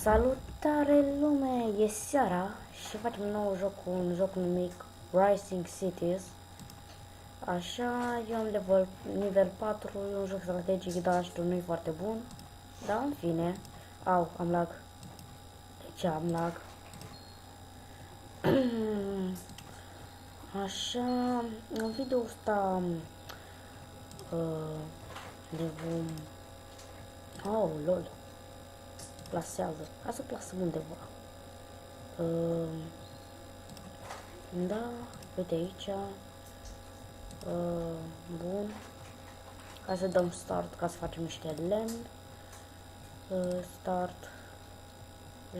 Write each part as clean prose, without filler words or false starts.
Salutare lume, e seara și facem un nou joc cu un joc numit Rising Cities. Așa, eu am nivel 4, e un joc strategic, dar știu, nu e foarte bun. Dar în fine, am lag. De ce am lag? Așa, în video ăsta ne vom... Oh, lol. Plasează. Hai să plasăm undeva. Da, uite aici. Bun. Hai să dăm start ca să facem niște lemn. Start.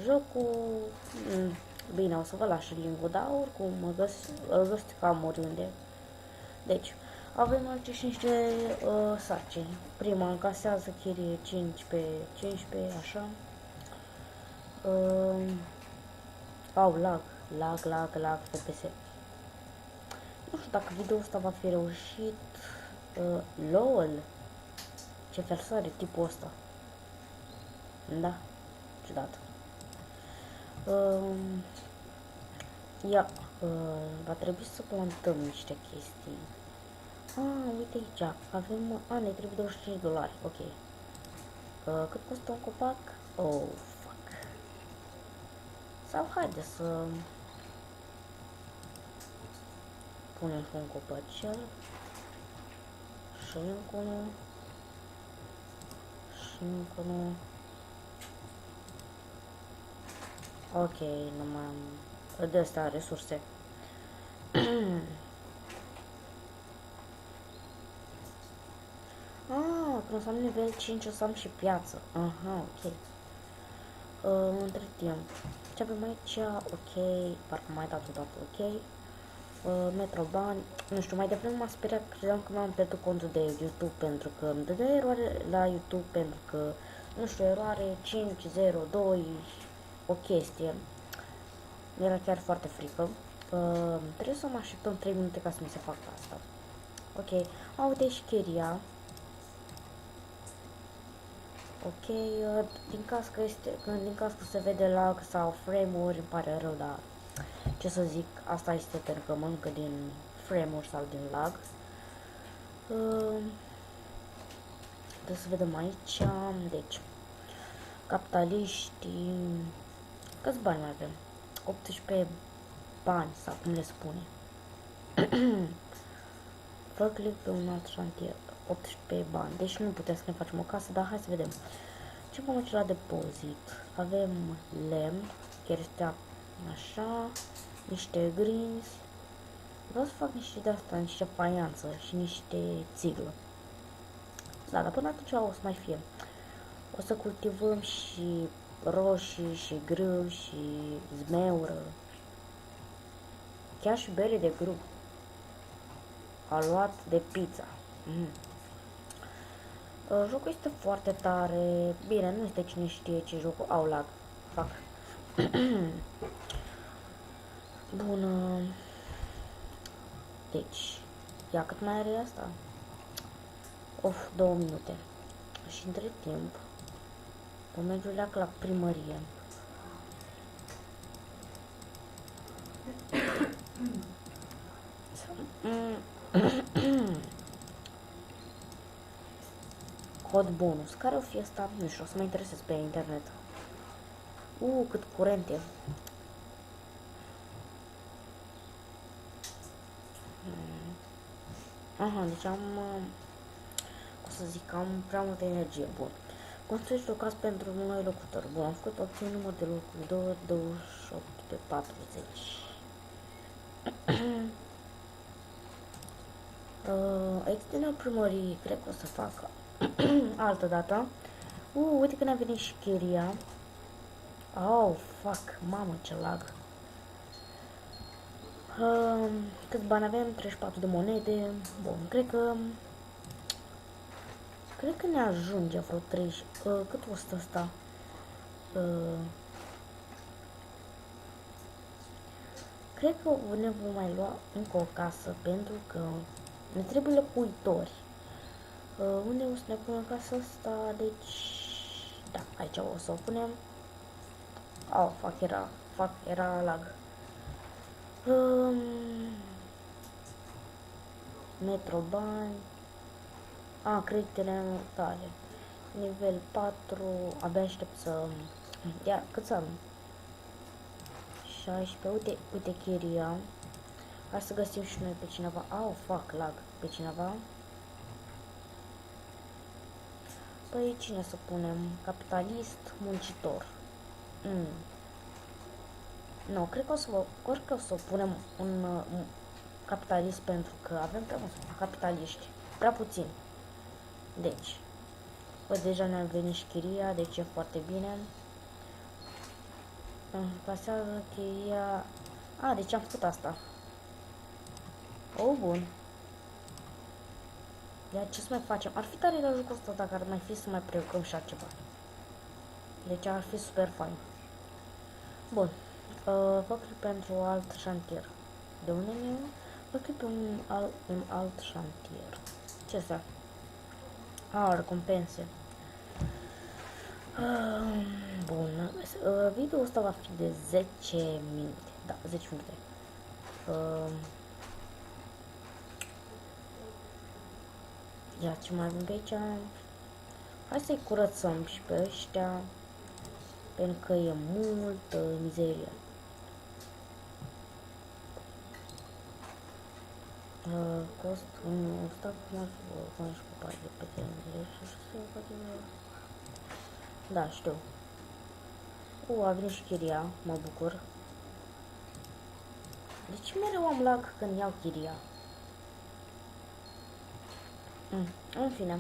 Jocul... Bine, o să vă las link-ul, dar oricum îl găsiți cam oriunde. Deci, avem aici și niște sarcini. Prima încasează chirie 5 pe 15, așa. Lag, FPS. Nu știu dacă video-ul ăsta va fi reușit. LOL. Ce versare tipul ăsta. Da, ciudat. Va trebui să plantăm niște chestii. Uite aici, avem, ne trebuie 25 dolari, ok. Cât costă un copac? Oh, fuck. Sau haide să punem și un copacel. Și încă unul. Și încă unul. Ok, nu mai am... De astea resurse. Când o să am nivel 5 o să am și piață. Aha, ok. Între timp. Ce avem aici? Ok. Parcă mai dat o dată, ok. Metro bani. Nu știu, mai devreme m-a speriat, credeam că m-am pierdut contul de YouTube pentru că îmi dădea eroare la YouTube pentru că, nu știu, eroare 502, o chestie. Mi-era chiar foarte frică. Trebuie să mă așteptăm 3 minute ca să mi se facă asta. Ok. Uite și chiria. Ok, din caz că se vede lag sau frame-uri, îmi pare rău, dar ce să zic, asta este pentru că mănâncă din frame-uri sau din lag. Trebuie să vedem aici, deci, capitaliști, câți bani mai avem? 18 bani, sau cum le spune. Fă click pe un alt șantier, 18 bani, deci nu putem să ne facem o casă, dar hai să vedem. Ce vom face la depozit? Avem lemn, cherestea așa, niște greens. Vreau să fac niște de asta, niște faianță și niște țiglă. Da, dar până atunci o să mai fie. O să cultivăm și roșii, și grâu, și zmeură. Chiar și bere de grâu. Aluat de pizza. Jocul este foarte tare. Bine, nu este cine știe ce jocul. Au lag. Fac. Bună. Deci, ia cât mai are asta? 2 minute. Și între timp, o merge la primărie. Cod bonus. Care o fi asta? Nu știu, o să mă interesez pe internet. Cât curent e. Aha, deci am... o să zic, am prea multă energie. Bun. Construiești locați pentru noi locutori. Bun, am făcut opțiune număr de locuri 28 pe 40. Extinderea primării, cred că o să facă altă dată. Uite că ne-a venit și chiria. Oh, fuck, mamă, ce lag. Câți bani avem? 34 de monede. Bun, cred că ne ajunge vreo 30. Cât costă asta? Cred că ne vom mai lua încă o casă pentru că ne trebuie locuitori. Unde o să ne punem casa asta? Deci, da, aici o să o punem. Oh, fuck, era lag. Um, Metro bani. Creditele tale. Nivel 4, abia aștept să... Ia, cât să am? 16, uite chiria. Hai să găsim și noi pe cineva. Fuck, lag. Pe cineva. Păi cine să punem? Capitalist, muncitor. Nu, cred că o să punem un capitalist pentru că avem prea mulți capitaliști. Prea puțin. Deci, deja ne-am venit și chiria, deci e foarte bine. Pasează chiria... deci am făcut asta. Bun. Iar ce să mai facem? Ar fi tare la jocul ăsta dacă ar mai fi să mai preocupăm și altceva. Deci ar fi super fain. Bun. Vă clip pentru alt șantier. De unde ne? Vă clip pe un alt șantier. Ce asta? Recompense. Bun. Video ăsta va fi de 10 minute. Da, 10 minute. Ia, ce mai avem pe aici? Hai să-i curățăm și pe ăștia. Pentru că e multă mizerie. Cost un staff mai și cu de pe tine și da, știu. A venit și chiria, mă bucur. Deci mereu am lag când iau chiria. În fine.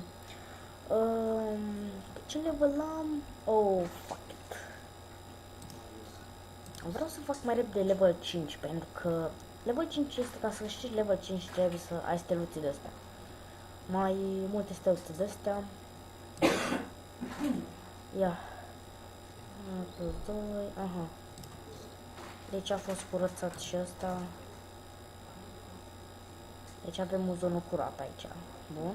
Ce level am? Fuck it. Vreau să fac mai repede level 5, pentru că level 5 este, ca să știi, level 5 trebuie să ai steluțe de astea. Mai multe steluțe de astea. Ia. Plus 2, aha. Deci a fost curățat și ăsta. Deci avem o zonă curată aici. Bun.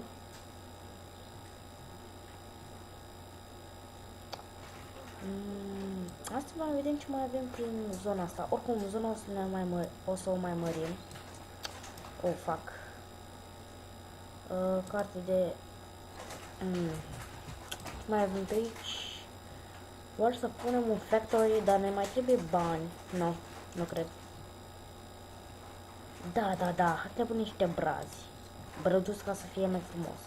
Asta mai vedem ce mai avem prin zona asta. Oricum, zona o să o mai mărim. Fuck. Carte de... mai avem pe aici. Vor să punem un factory, dar ne mai trebuie bani. Nu cred. Da, trebuie niște brazi. Brăduți ca să fie mai frumos.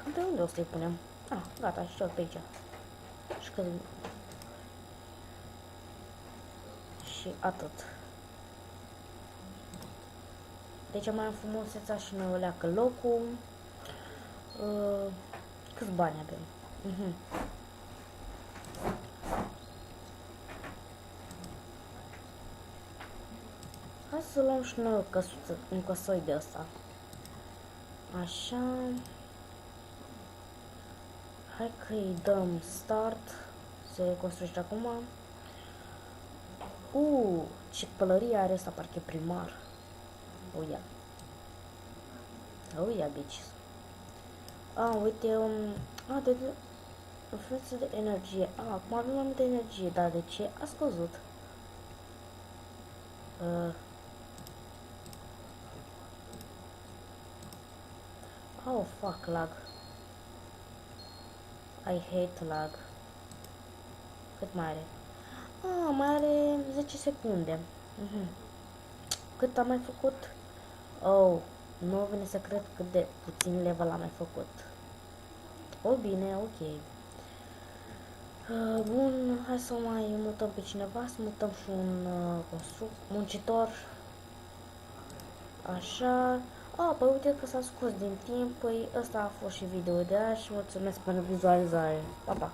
Cam pe unde o să-i punem? Gata, și tot pe aici. Și că... Și atât. Deci mai am frumusețea și noi o leacă locul. Câți bani avem? Hai să luăm și noi un căsoi de ăsta. Așa. Hai că îi dăm start. Se construiește acum. Ce pălărie are asta, parcă e primar. Bitches. Uite, de oferință de energie. Acum avem mai multă energie, dar de ce a scăzut? Fuck, lag. I hate lag. Cât mai are? Mai are 10 secunde. Cât am mai făcut? Nu vine să cred cât de puțin level am mai făcut. Bine, ok. Bun, hai să mai mutăm pe cineva, să mutăm și un muncitor. Așa. Păi uite că s-a scos din timp. Păi ăsta a fost și video de azi și mulțumesc pentru vizualizare. Pa, pa!